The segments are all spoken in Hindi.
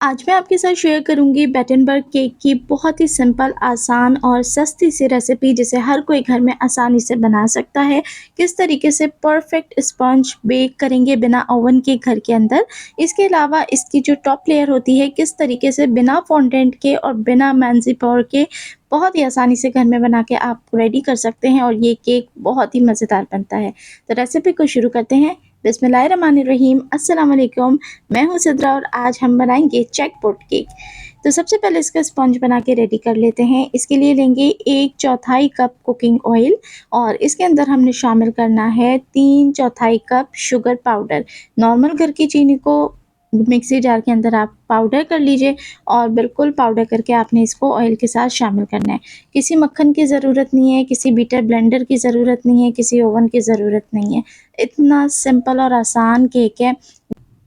आज मैं आपके साथ शेयर करूंगी बेटनबर्ग केक की बहुत ही सिंपल, आसान और सस्ती सी रेसिपी जिसे हर कोई घर में आसानी से बना सकता है। किस तरीके से परफेक्ट स्पंज बेक करेंगे बिना ओवन के घर के अंदर। इसके अलावा इसकी जो टॉप लेयर होती है किस तरीके से बिना फॉन्डेंट के और बिना मैंजी पाउडर के बहुत ही आसानी से घर में बना के आप रेडी कर सकते हैं और ये केक बहुत ही मज़ेदार बनता है। तो रेसिपी को शुरू करते हैं। बिस्मिल्लाहिर्रहमानिर्रहीम, अस्सलाम वालेकुम। मैं हूँ सिद्रा और आज हम बनाएंगे चेकपोट केक। तो सबसे पहले इसका स्पंज बना के रेडी कर लेते हैं। इसके लिए लेंगे 1/4 कप कुकिंग ऑयल और इसके अंदर हमने शामिल करना है 3/4 कप शुगर पाउडर। नॉर्मल घर की चीनी को मिक्सी जार के अंदर आप पाउडर कर लीजिए और बिल्कुल पाउडर करके आपने इसको ऑयल के साथ शामिल करना है। किसी मक्खन की ज़रूरत नहीं है, किसी बीटर ब्लेंडर की ज़रूरत नहीं है, किसी ओवन की ज़रूरत नहीं है। इतना सिंपल और आसान केक है।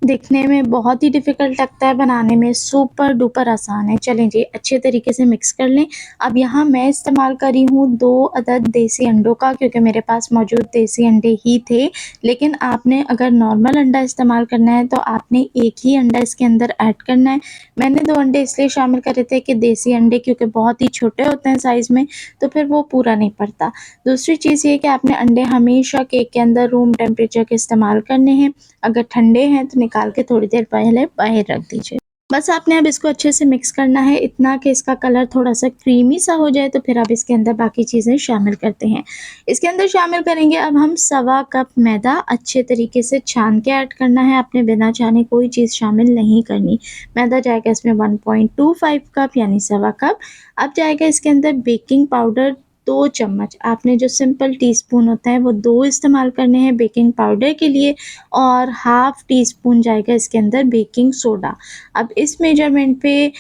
दिखने में बहुत ही डिफ़िकल्ट लगता है, बनाने में सुपर डुपर आसान है। चलें जी, अच्छे तरीके से मिक्स कर लें। अब यहाँ मैं इस्तेमाल कर रही हूँ 2 अदद देसी अंडों का, क्योंकि मेरे पास मौजूद देसी अंडे ही थे। लेकिन आपने अगर नॉर्मल अंडा इस्तेमाल करना है तो आपने एक ही अंडा इसके अंदर ऐड करना है। मैंने 2 अंडे इसलिए शामिल करे थे कि देसी अंडे क्योंकि बहुत ही छोटे होते हैं साइज़ में, तो फिर वो पूरा नहीं पड़ता। दूसरी चीज़ ये कि आपने अंडे हमेशा केक के अंदर रूम टेम्परेचर के इस्तेमाल करने हैं। अगर ठंडे हैं तो निकाल के थोड़ी देर पहले बाहर रख दीजिए। बस आपने अब इसको अच्छे से मिक्स करना है, इतना कि इसका कलर थोड़ा-सा क्रीमी सा हो जाए, तो फिर आप इसके अंदर बाकी चीज़ें शामिल करते हैं। इसके अंदर शामिल करेंगे अब हम सवा कप मैदा, अच्छे तरीके से छान के ऐड करना है, आपने बिना छाने कोई चीज़ शामिल नहीं करनी। मैदा जाएगा इसमें 1.25 कप यानी सवा कप। अब जाएगा इसके अंदर बेकिंग पाउडर 2 चम्मच। आपने जो सिंपल टीस्पून होता है वो 2 इस्तेमाल करने हैं बेकिंग पाउडर के लिए और हाफ़ टी स्पून जाएगा इसके अंदर बेकिंग सोडा। अब इस मेजरमेंट पे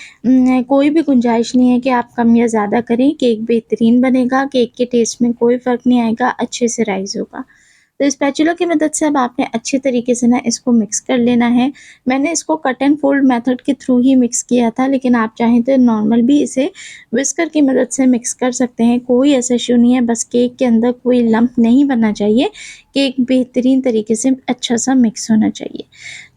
कोई भी गुंजाइश नहीं है कि आप कम या ज़्यादा करें, केक बेहतरीन बनेगा, केक के टेस्ट में कोई फ़र्क नहीं आएगा, अच्छे से राइज़ होगा। तो स्पैचुला की मदद से अब आपने अच्छे तरीके से ना इसको मिक्स कर लेना है। मैंने इसको कट एंड फोल्ड मेथड के थ्रू ही मिक्स किया था, लेकिन आप चाहें तो नॉर्मल भी इसे व्हिस्कर की मदद से मिक्स कर सकते हैं, कोई ऐसा इश्यू नहीं है। बस केक के अंदर कोई लम्प नहीं बनना चाहिए, केक बेहतरीन तरीके से अच्छा-सा मिक्स होना चाहिए।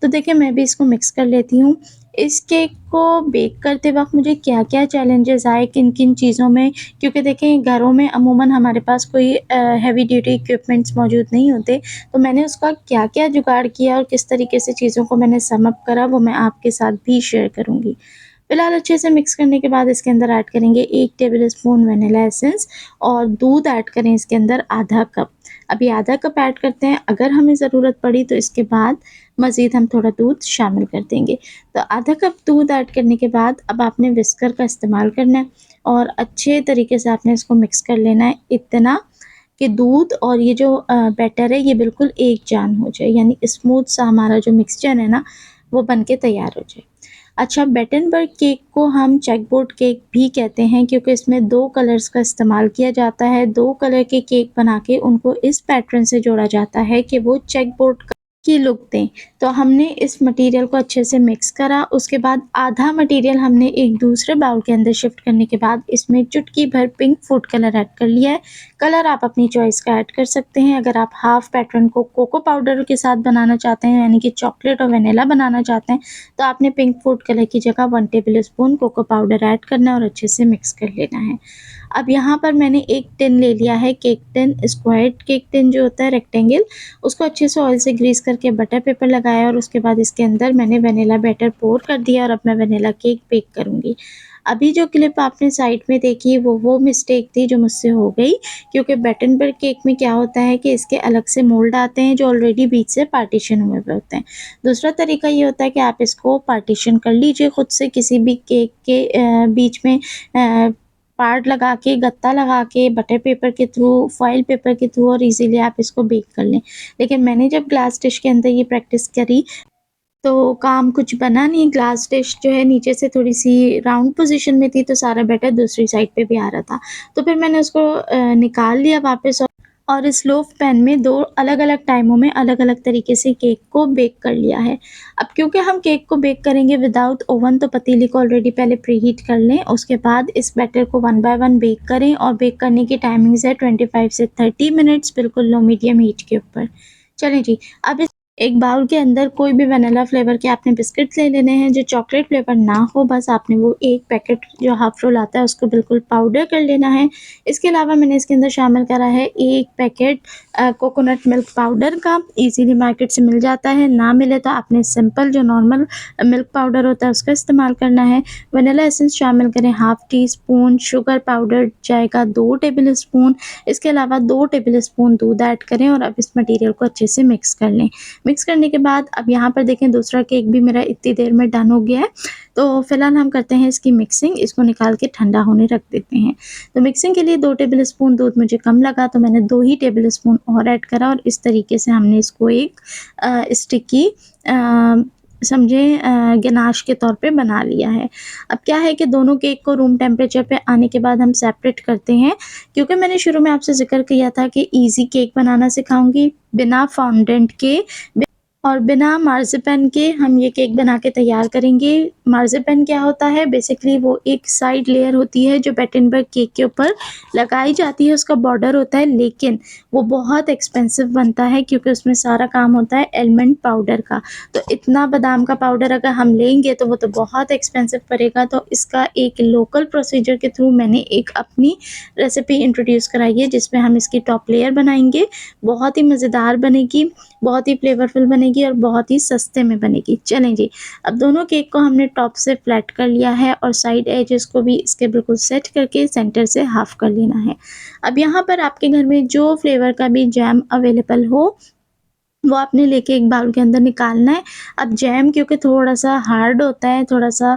तो देखिए मैं भी इसको मिक्स कर लेती हूँ। इस केक को बेक करते वक़्त मुझे क्या-क्या चैलेंजेस आए, किन-किन चीज़ों में, क्योंकि देखें घरों में अमूमन हमारे पास कोई हेवी ड्यूटी इक्विपमेंट्स मौजूद नहीं होते, तो मैंने उसका क्या-क्या जुगाड़ किया और किस तरीके से चीज़ों को मैंने सम अप करा वो मैं आपके साथ भी शेयर करूँगी। फिलहाल अच्छे से मिक्स करने के बाद इसके अंदर ऐड करेंगे 1 टेबलस्पून वैनिला एसेंस और दूध ऐड करें इसके अंदर आधा कप। अभी आधा कप ऐड करते हैं, अगर हमें ज़रूरत पड़ी तो इसके बाद मज़ीद हम थोड़ा दूध शामिल कर देंगे। तो आधा कप दूध ऐड करने के बाद अब आपने व्हिस्कर का इस्तेमाल करना है और अच्छे तरीके से आपने इसको मिक्स कर लेना है, इतना कि दूध और ये जो बैटर है ये बिल्कुल एक जान हो जाए, यानी स्मूथ सा हमारा जो मिक्सचर है ना वो बन के तैयार हो जाए। अच्छा, बेटनबर्ग केक को हम चेकबोर्ड केक भी कहते हैं क्योंकि इसमें 2 कलर्स का इस्तेमाल किया जाता है। 2 कलर के केक बना के उनको इस पैटर्न से जोड़ा जाता है कि वो चेकबोर्ड की लुक दें। तो हमने इस मटेरियल को अच्छे से मिक्स करा, उसके बाद आधा मटेरियल हमने एक दूसरे बाउल के अंदर शिफ्ट करने के बाद इसमें चुटकी भर पिंक फूड कलर ऐड कर लिया है। कलर आप अपनी चॉइस का ऐड कर सकते हैं। अगर आप हाफ़ पैटर्न को कोको पाउडर के साथ बनाना चाहते हैं, यानी कि चॉकलेट और वनीला बनाना चाहते हैं, तो आपने पिंक फूड कलर की जगह 1 टेबलस्पून कोको पाउडर ऐड करना है और अच्छे से मिक्स कर लेना है। अब यहाँ पर मैंने एक टिन ले लिया है, cake tin, squared cake tin जो होता है रेक्टेंगल, उसको अच्छे से ऑयल से ग्रीस करके बटर पेपर लगाया और उसके बाद इसके अंदर मैंने वनीला बैटर पोर कर दिया और अब मैं वनीला केक बेक करूँगी। अभी जो क्लिप आपने साइड में देखी वो मिस्टेक थी जो मुझसे हो गई, क्योंकि बेटनबर्ग केक में क्या होता है कि इसके अलग से मोल्ड आते हैं जो ऑलरेडी बीच से पार्टीशन हुए हुए होते हैं। दूसरा तरीका ये होता है कि आप इसको पार्टीशन कर लीजिए खुद से किसी भी केक के बीच में पार्ट लगा के, गत्ता लगा के, बटर पेपर के थ्रू, फॉइल पेपर के थ्रू और इज़िली आप इसको बेक कर लें। लेकिन मैंने जब ग्लास डिश के अंदर ये प्रैक्टिस करी तो काम कुछ बना नहीं। ग्लास डिश जो है नीचे से थोड़ी-सी राउंड पोज़ीशन में थी, तो सारा बैटर दूसरी साइड पे भी आ रहा था। तो फिर मैंने उसको निकाल लिया वापस और स्लो पैन में 2 अलग-अलग टाइमों में अलग-अलग तरीके से केक को बेक कर लिया है। अब क्योंकि हम केक को बेक करेंगे विदाउट ओवन, तो पतीले को ऑलरेडी पहले प्रीहीट कर लें। उसके बाद इस बैटर को 1 बाय 1 बेक करें और बेक करने की टाइमिंग्स है 25 से 30 मिनट्स, बिल्कुल लो मीडियम हीट के ऊपर। चलें जी, अब एक बाउल के अंदर कोई भी वैनिला फ्लेवर के आपने बिस्किट ले लेने हैं, जो चॉकलेट फ्लेवर ना हो, बस आपने वो 1 पैकेट जो हाफ रोल आता है उसको बिल्कुल पाउडर कर लेना है। इसके अलावा मैंने इसके अंदर शामिल करा है 1 पैकेट कोकोनट मिल्क पाउडर का, ईज़िली मार्केट से मिल जाता है, ना मिले तो आपने सिंपल जो नॉर्मल मिल्क पाउडर होता है उसका इस्तेमाल करना है। वैनिला एसेंस शामिल करें half tea spoon, sugar powder जाएगा 2 टेबल स्पून, इसके अलावा 2 टेबल स्पून दूध ऐड करें और अब इस मटीरियल को अच्छे से मिक्स कर लें। मिक्स करने के बाद अब यहाँ पर देखें दूसरा केक भी मेरा इतनी देर में डन हो गया है। तो फिलहाल हम करते हैं इसकी मिक्सिंग, इसको निकाल के ठंडा होने रख देते हैं। तो मिक्सिंग के लिए 2 टेबल स्पून दूध मुझे कम लगा तो मैंने 2 ही टेबल स्पून और ऐड करा और इस तरीके से हमने इसको एक स्टिकी समझें गनाश के तौर पे बना लिया है। अब क्या है कि दोनों केक को रूम टेम्परेचर पे आने के बाद हम सेपरेट करते हैं, क्योंकि मैंने शुरू में आपसे ज़िक्र किया था कि ईज़ी केक बनाना सिखाऊँगी, बिना फॉन्डेंट के और बिना मार्ज़िपन के हम ये केक बना के तैयार करेंगे। मार्ज़िपन क्या होता है? बेसिकली वो एक साइड लेयर होती है जो बेटेनबर्ग केक के ऊपर लगाई जाती है, उसका बॉर्डर होता है, लेकिन वो बहुत एक्सपेंसिव बनता है क्योंकि उसमें सारा काम होता है एलमंड पाउडर का। तो इतना बादाम का पाउडर अगर हम लेंगे तो वो तो बहुत एक्सपेंसिव पड़ेगा, तो इसका एक लोकल प्रोसीजर के थ्रू मैंने एक अपनी रेसिपी इंट्रोड्यूस कराई है जिसमें हम इसकी टॉप लेयर बनाएँगे। बहुत ही मज़ेदार बनेगी, बहुत ही फ्लेवरफुल बनेगी और बहुत ही सस्ते में बनेगी। चलें जी, अब दोनों केक को हमने टॉप से फ्लैट कर लिया है और साइड एजेस को भी इसके बिल्कुल सेट करके सेंटर से हाफ़ कर लेना है। अब यहाँ पर आपके घर में जो फ्लेवर का भी जैम अवेलेबल हो, वो आपने लेके एक बाउल के अंदर निकालना है। अब जैम क्योंकि थोड़ा-सा हार्ड होता है, थोड़ा-सा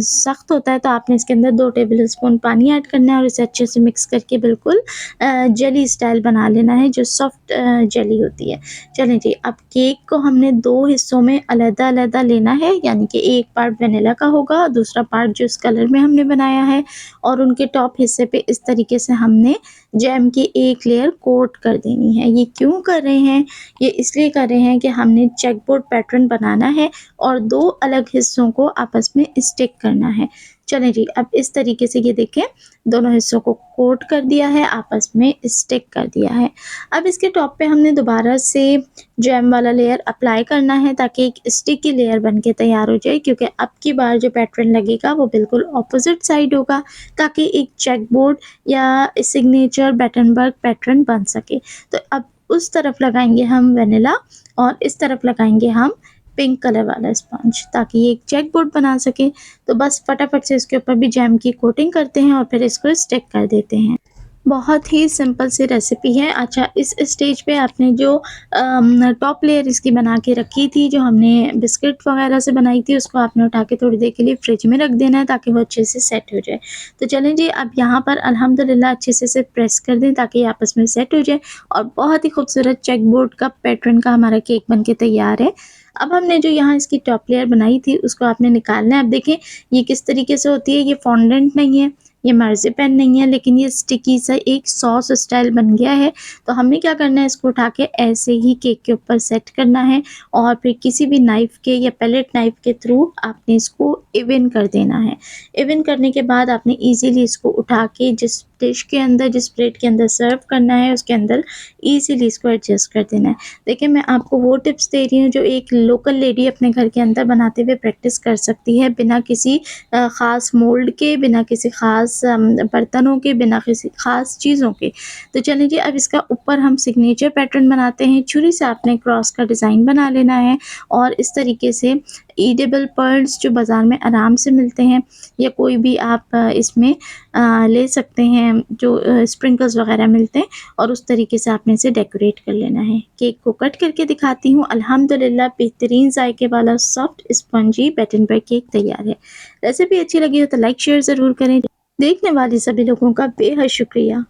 सख्त होता है, तो आपने इसके अंदर 2 टेबल स्पून पानी ऐड करना है और इसे अच्छे से मिक्स करके बिल्कुल जेली स्टाइल बना लेना है, जो सॉफ्ट जेली होती है। चलें जी, अब केक को हमने 2 हिस्सों में अलग-अलग लेना है, यानी कि एक पार्ट वैनिला का होगा और दूसरा पार्ट जो इस कलर में हमने बनाया है, और उनके टॉप हिस्से पे इस तरीके से हमने जैम की एक लेयर कोट कर देनी है। ये क्यों कर रहे हैं? ये इसलिए कर रहे हैं कि हमने चेकबोर्ड पैटर्न बनाना है और 2 अलग हिस्सों को आपस में स्टिक करना है। चलें जी, अब इस तरीके से ये देखें, दोनों हिस्सों को कोट कर दिया है, आपस में स्टिक कर दिया है। अब इसके टॉप पे हमने दोबारा से जैम वाला लेयर अप्लाई करना है ताकि एक स्टिकी लेयर बन के तैयार हो जाए, क्योंकि अब की बार जो पैटर्न लगेगा वो बिल्कुल ऑपोज़िट साइड होगा ताकि एक चेकबोर्ड या सिग्नेचर बेटनबर्ग पैटर्न बन सके। तो अब उस तरफ लगाएँगे हम वैनिला और इस तरफ लगाएँगे हम पिंक कलर वाला स्पंज, ताकि ये एक चेक बोर्ड बना सकें। तो बस फटाफट से इसके ऊपर भी जैम की कोटिंग करते हैं और फिर इसको स्टिक कर देते हैं। बहुत ही सिंपल सी रेसिपी है। अच्छा, इस स्टेज पे आपने जो टॉप लेयर इसकी बना के रखी थी, जो हमने बिस्किट वगैरह से बनाई थी, उसको आपने उठा के थोड़ी देर के लिए फ्रिज में रख देना है ताकि वो अच्छे से सेट हो जाए। तो चलें जी, अब यहाँ पर अल्हम्दुलिल्लाह अच्छे से इसे प्रेस कर दें ताकि ये आपस में सेट हो जाए और बहुत ही खूबसूरत चेक बोर्ड का पैटर्न का हमारा केक बन के तैयार है। अब हमने जो यहाँ इसकी टॉप लेयर बनाई थी उसको आपने निकालना है। अब देखें ये किस तरीके से होती है, ये फॉन्डेंट नहीं है, ये मार्ज़िपन नहीं है, लेकिन ये स्टिकी सा एक सॉस स्टाइल बन गया है। तो हमें क्या करना है, इसको उठा के ऐसे ही केक के ऊपर सेट करना है और फिर किसी भी नाइफ़ के या पैलेट नाइफ़ के थ्रू आपने इसको इवन कर देना है। इवन करने के बाद आपने ईज़िली इसको उठा के जिस डिश के अंदर, जिस प्लेट के अंदर सर्व करना है, उसके अंदर ईज़िली इसको एडजस्ट कर देना है। देखिए, मैं आपको वो टिप्स दे रही हूँ जो एक लोकल लेडी अपने घर के अंदर बनाते हुए प्रैक्टिस कर सकती है, बिना किसी ख़ास मोल्ड के, बिना किसी ख़ास बर्तनों के, बिना किसी ख़ास चीज़ों के। तो चलिए जी, अब इसका ऊपर हम सिग्नेचर पैटर्न बनाते हैं। छुरी से आपने क्रॉस का डिज़ाइन बना लेना है और इस तरीके से ईडेबल पर्ल्स जो बाज़ार में आराम से मिलते हैं, या कोई भी आप इसमें ले सकते हैं, जो स्प्रिंकल्स वगैरह मिलते हैं, और उस तरीके से आपने इसे डेकोरेट कर लेना है। केक को कट करके दिखाती हूँ। अल्हम्दुलिल्लाह बेहतरीन जायके वाला सॉफ्ट स्पंजी बेटनबर्ग केक तैयार है। रेसिपी अच्छी लगी हो तो लाइक शेयर ज़रूर करें। देखने वाले सभी लोगों का बेहद शुक्रिया।